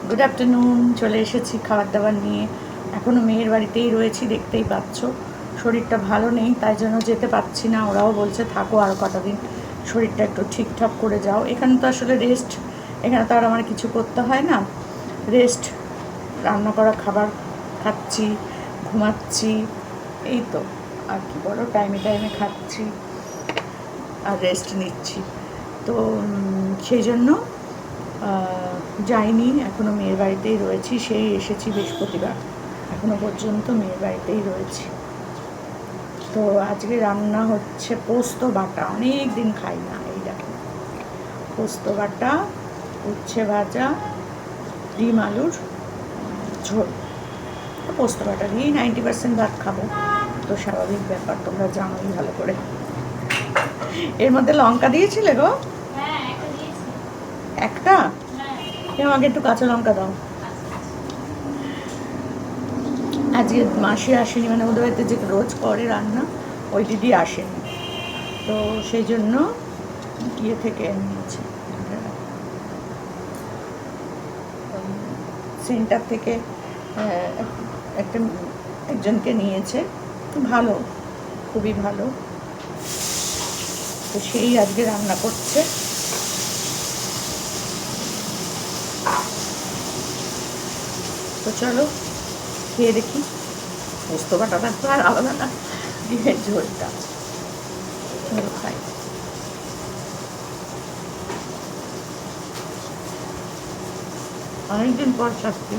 Good afternoon. চলে এসেছি খাবার দাবার নিয়ে। এখনও মেয়ের বাড়িতেই রয়েছি, দেখতেই পাচ্ছ। শরীরটা ভালো নেই, তাই জন্য যেতে পারছি না। ওরাও বলছে থাকো আরও কটা দিন, শরীরটা একটু ঠিকঠাক করে যাও। এখানে তো আসলে রেস্ট, এখানে তো আর আমার কিছু করতে হয় না। রেস্ট, রান্না করা খাবার খাচ্ছি, ঘুমাচ্ছি, এই তো। আর কি বলো, টাইমে টাইমে খাচ্ছি আর রেস্ট নিচ্ছি। তো সেই জন্য যাইনি, এখনও মেয়ের বাড়িতেই রয়েছি। সেই এসেছি বৃহস্পতিবার, এখনও পর্যন্ত মেয়ের বাড়িতেই রয়েছি। তো আজকে রান্না হচ্ছে পোস্ত বাটা, অনেক দিন খাই না। এই দেখো, পোস্ত বাটা, উচ্ছে ভাজা, ডিম আলুর ঝোল। পোস্ত বাটা দিয়েই 90% ভাত খাবো, তো স্বাভাবিক ব্যাপার, তোমরা জানোই ভালো করে। এর মধ্যে লঙ্কা দিয়েছিলে গো? একটা? আমাকে একটু কাঁচা লঙ্কা দাও। আজকে মাসি আসেনি, মানে ওদের বাড়িতে যে রোজ করে রান্না, ওই দিদি আসেনি, তো সেই জন্য ইয়ে থেকে নিয়েছে, সেন্টার থেকে একজনকে নিয়েছে। ভালো, খুবই ভালো। তো সেই আজকে রান্না করছে। তো চলো খেয়ে দেখি। পোস্ত বাটাটা তো আর আলাদা না, ডিমের ঝোলটা। চলো খাই। অনেকদিন পর খাচ্ছি।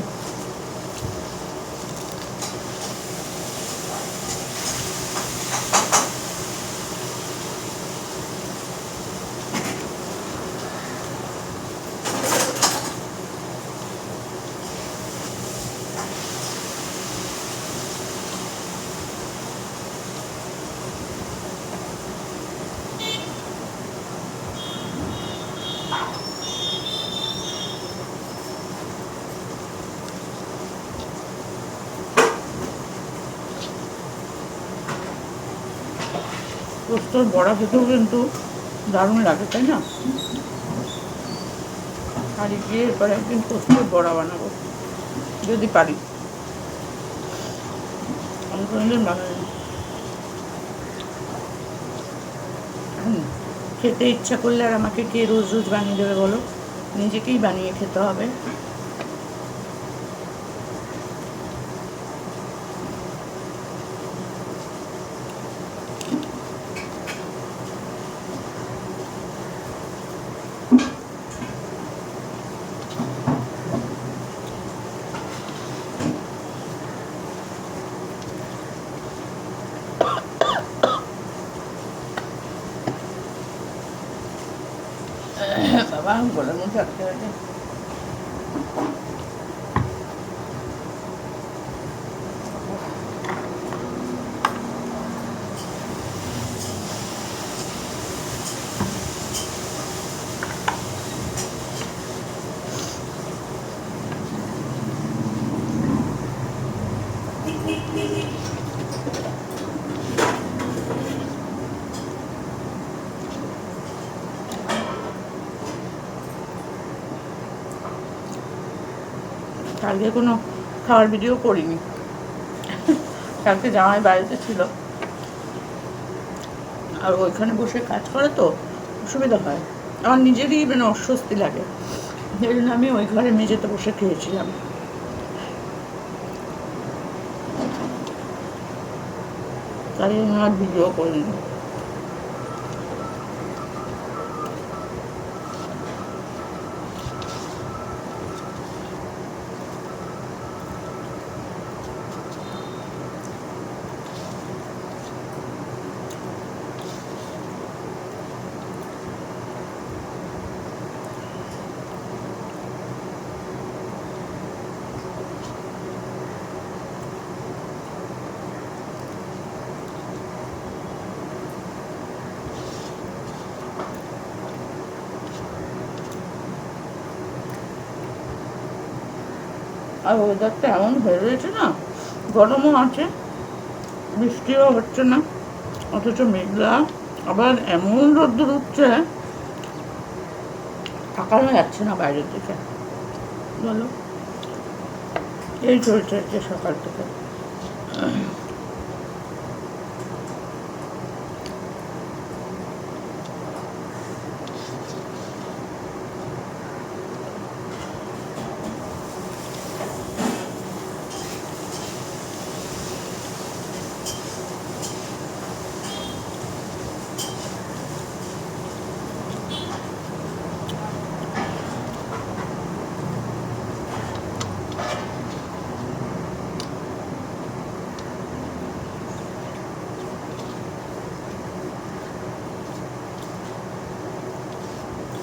পোস্তর বড়া খেতেও কিন্তু দারুণ লাগে, তাই না? আর গিয়ে এরপরে একদিন পোস্তর বড়া বানাবো, যদি পারি। আমি কোনোদিন বানাই। খেতে ইচ্ছা করলে আর আমাকে কে রোজ রোজ বানিয়ে দেবে বলো? নিজেকেই বানিয়ে খেতে হবে। বাবা গলার মধ্যে আটকে আছে। কালকে কোনো খাওয়ার ভিডিও করিনি, কালকে জামাই বাড়িতে ছিল, আর ওইখানে বসে কাজ করে তো অসুবিধা হয়, আমার নিজেরই মানে অস্বস্তি লাগে। সেই জন্য আমি ওই ঘরে মেঝেতে বসে খেয়েছিলাম। তাই আর ভিডিও করিনি। আর ওয়েদারটা এমন হয়ে রয়েছে না, গরমও আছে, বৃষ্টিও হচ্ছে না, অথচ মেঘলা, আবার এমন রোদ্দুর উঠছে, তাকানো যাচ্ছে না বাইরের দিকে, বলো। এই চলছে যে সকাল থেকে।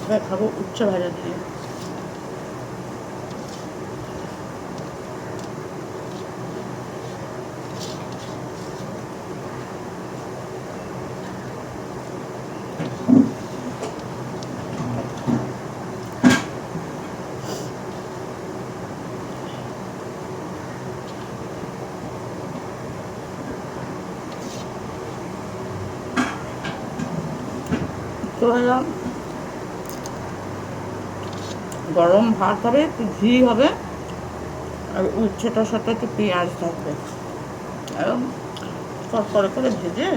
এবার খাবো উচ্চ ভাজা দিয়ে। তো গরম ভাত হবে, একটু ঘি হবে, আর উচ্ছেটার সাথে একটু পেঁয়াজ থাকবে, এবং করে করে ভেজে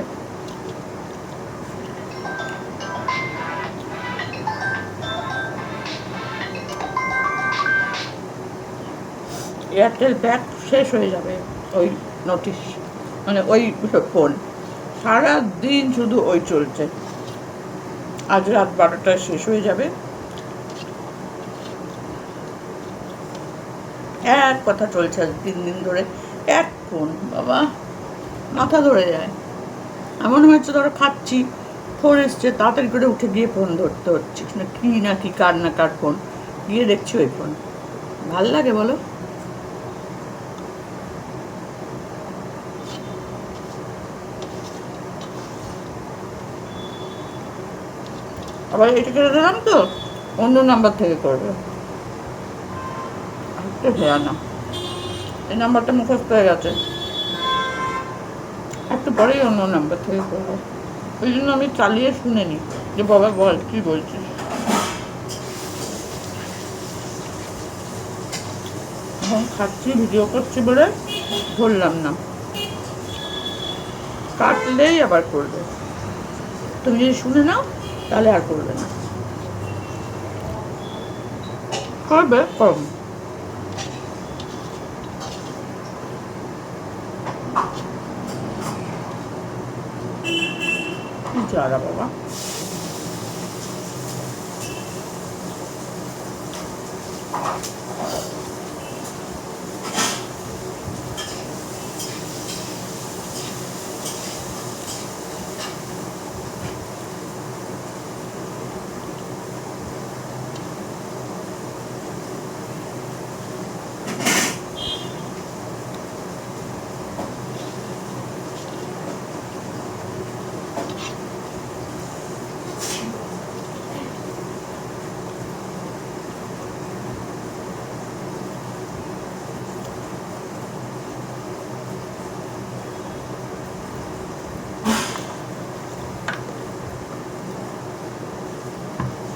এয়ারটেল প্যাক শেষ হয়ে যাবে। ওই নোটিশ মানে ওই ফোন সারাদিন শুধু ওই চলছে। আজ রাত 12টায় শেষ হয়ে যাবে। এক কথা চলছে আজ 3 দিন ধরে, এক ফোন। বাবা মাথা ধরে যায়। এমন হচ্ছে ধরো খাচ্ছি, ফোন এসছে, তাড়াতাড়ি করে উঠে গিয়ে ফোন ধরতে হচ্ছে, না কি কার না কার ফোন, গিয়ে দেখছি ওই ফোন। ভাল লাগে বলো? আবার এটা কেটে দিলাম তো অন্য নাম্বার থেকে করবে। হ্যাঁ না, এই নাম্বারটা মুখস্থ হয়ে গেছে, একটু পরেই অন্য নাম্বার থেকে করবো। ওই জন্য আমি চালিয়ে শুনে নিই যে বাবা বল কি বলছিস। এখন খাচ্ছি, ভিডিও করছি বলে ধরলাম না, কাটলেই আবার করবে। তুমি যদি শুনে নাও তাহলে আর করবে না, করবে কম। যারা বাবা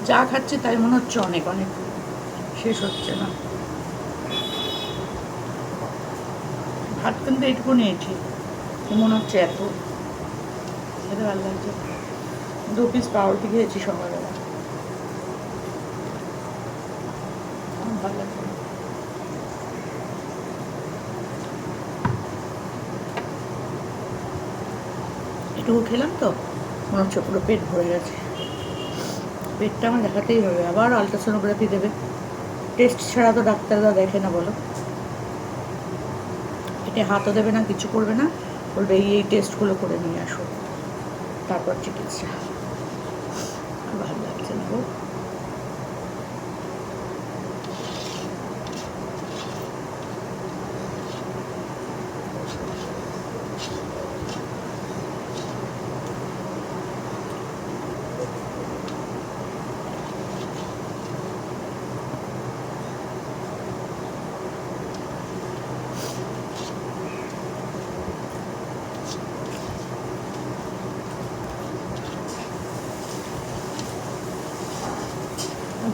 যা খাচ্ছে তাই মনে হচ্ছে অনেক অনেক, শেষ হচ্ছে না। ভাত কিন্তু এইটুকু নিয়েছি, মনে হচ্ছে এত খেতে ভালো লাগছে। 2 পিস পাউরুটি খেয়েছি সকালবেলা, ভালো লাগছে। এটুকু খেলাম তো মনে হচ্ছে পুরো পেট ভরে গেছে। পেটটা আমার দেখাতেই হবে, আবার আলট্রাসোনোগ্রাফি দেবে। টেস্ট ছাড়া তো ডাক্তাররা দেখে না বলো। এটা হাতও দেবে না, কিছু করবে না, বলবে এই টেস্টগুলো করে নিয়ে আসো, তারপর চিকিৎসা। ভালো লাগছে না গো।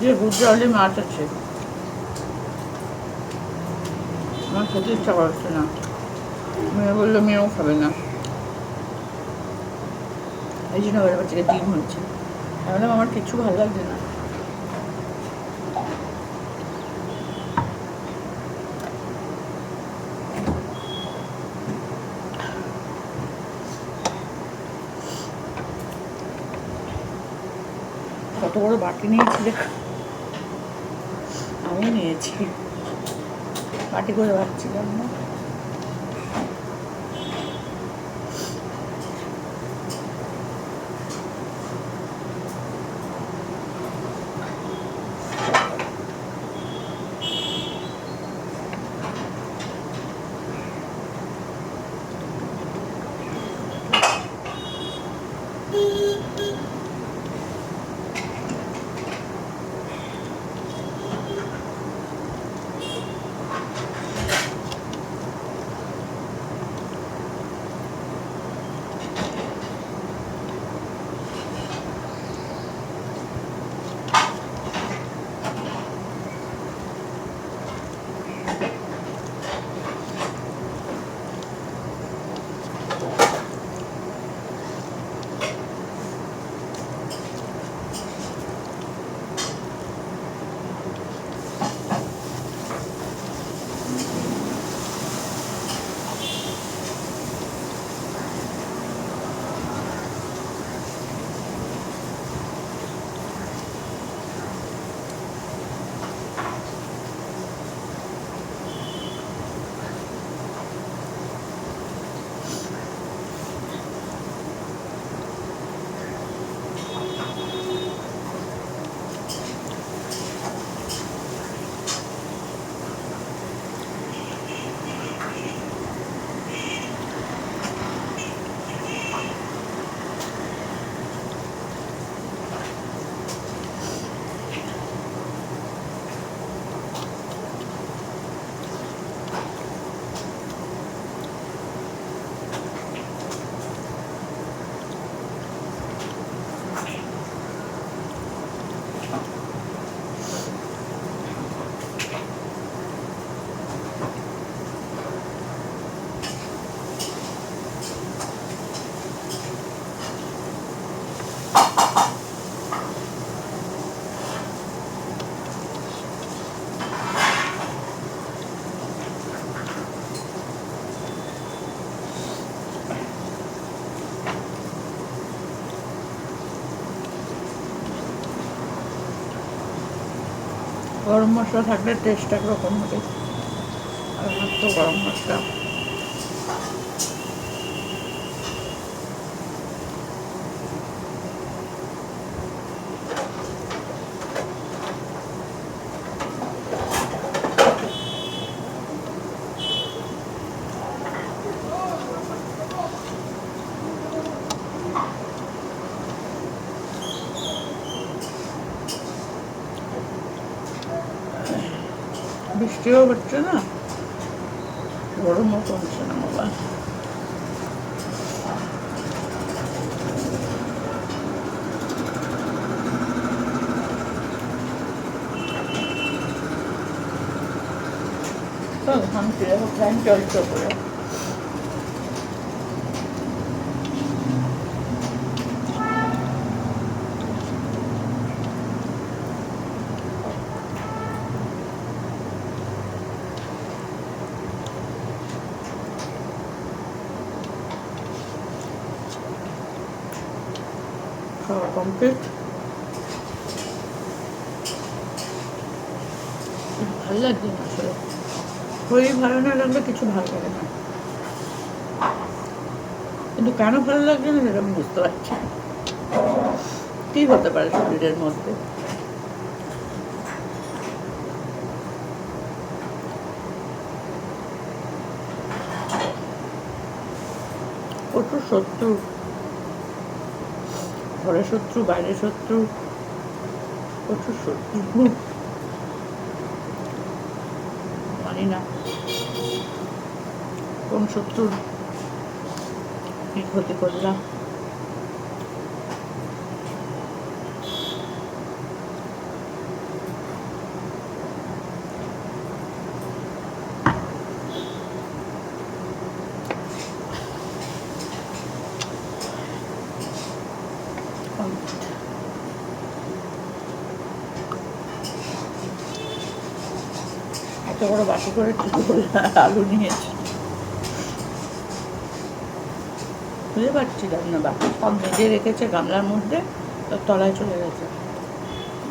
যে গুজরালি মাছ আছে, আমার খেতে ইচ্ছা করছে না। মেয়ে বললো মেয়েও খাবে না, এই জন্য ওর বাচ্চাকে ডিম হচ্ছে। তাহলে আমার কিছু ভালো লাগছে না। কত বড় বাটি নিয়েছি দেখো, আমি নিয়েছি, বাটি করে ভাবছিলাম না। গরম মশলা থাকলে টেস্ট একরকম হবে, আর আমার তো গরম মশলা বৃষ্টিও হচ্ছে না, গরমও কমছে না বাবা। ঘামছি, ফ্যান চলছে করে। খাওয়া কমপ্লিট। ভালো লাগছে না আসলে, শরীর ভালো না লাগলে কিছু ভালো লাগে না, কিন্তু কেন ভালো লাগছে না সেটা আমি বুঝতে পারছি। কি হতে পারে শরীরের মধ্যে? প্রচুর শত্রু, ঘরে শত্রু, বাইরে শত্রু, প্রচুর শত্রু। জানি না কোন শত্রুর কি ক্ষতি করলাম। এত বড় বাটি করে কী করে আলু নিয়েছি বুঝতে পারছিলাম না। বাকি সব মেজে রেখেছে গামলার মধ্যে, তলায় চলে গেছে।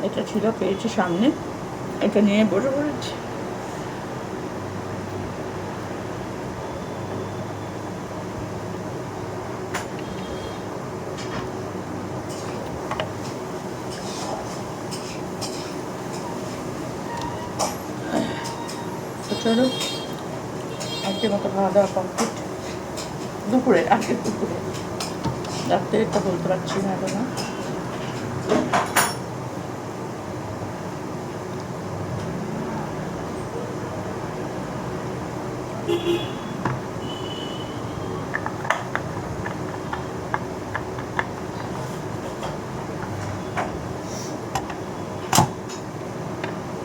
এটা ছিল, পেয়েছি সামনে, এটা নিয়ে বসে পড়েছি। চলো আজকের মতো খাওয়া দাওয়া কমপ্লিট। দুপুরে, আজকে দুপুরে, রাত্রে এটা বলতে পারছি না এখন।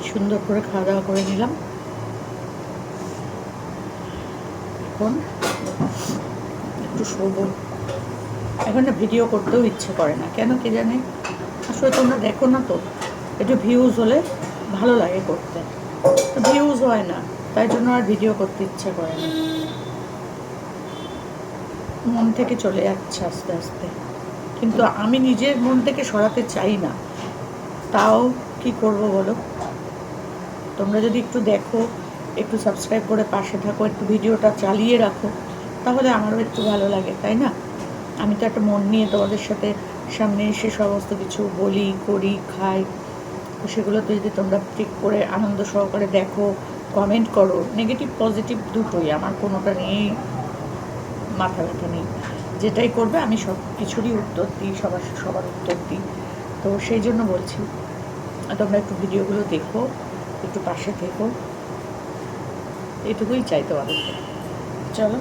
সুন্দর করে খাওয়া দাওয়া করে নিলাম। এখন একটু শোবো। এখন না ভিডিও করতেও ইচ্ছে করে না, কেন কে জানে। আসলে তোমরা দেখো না তো, একটু ভিউজ হলে ভালো লাগে করতে, ভিউজ হয় না, তাই জন্য আর ভিডিও করতে ইচ্ছে করে না। মন থেকে চলে যাচ্ছে আস্তে আস্তে, কিন্তু আমি নিজের মন থেকে সরাতে চাই না। তাও কি করব বলো। তোমরা যদি একটু দেখো, একটু সাবস্ক্রাইব করে পাশে থাকো, একটু ভিডিওটা চালিয়ে রাখো, তাহলে আমারও একটু ভালো লাগে, তাই না? আমি তো একটা মন নিয়ে তোমাদের সাথে সামনে এসে সমস্ত কিছু বলি, করি, খাই। তো সেগুলোতে যদি তোমরা ঠিক করে আনন্দ সহকারে দেখো, কমেন্ট করো, নেগেটিভ পজিটিভ দুটোই, আমার কোনোটা নিয়েই মাথা ব্যথা নেই। যেটাই করবে আমি সব কিছুরই উত্তর দিই, সবার উত্তর দিই। তো সেই জন্য বলছি, তোমরা একটু ভিডিওগুলো দেখো, একটু পাশে থেকো, এটুকুই চাই তোমাদেরকে। চলো।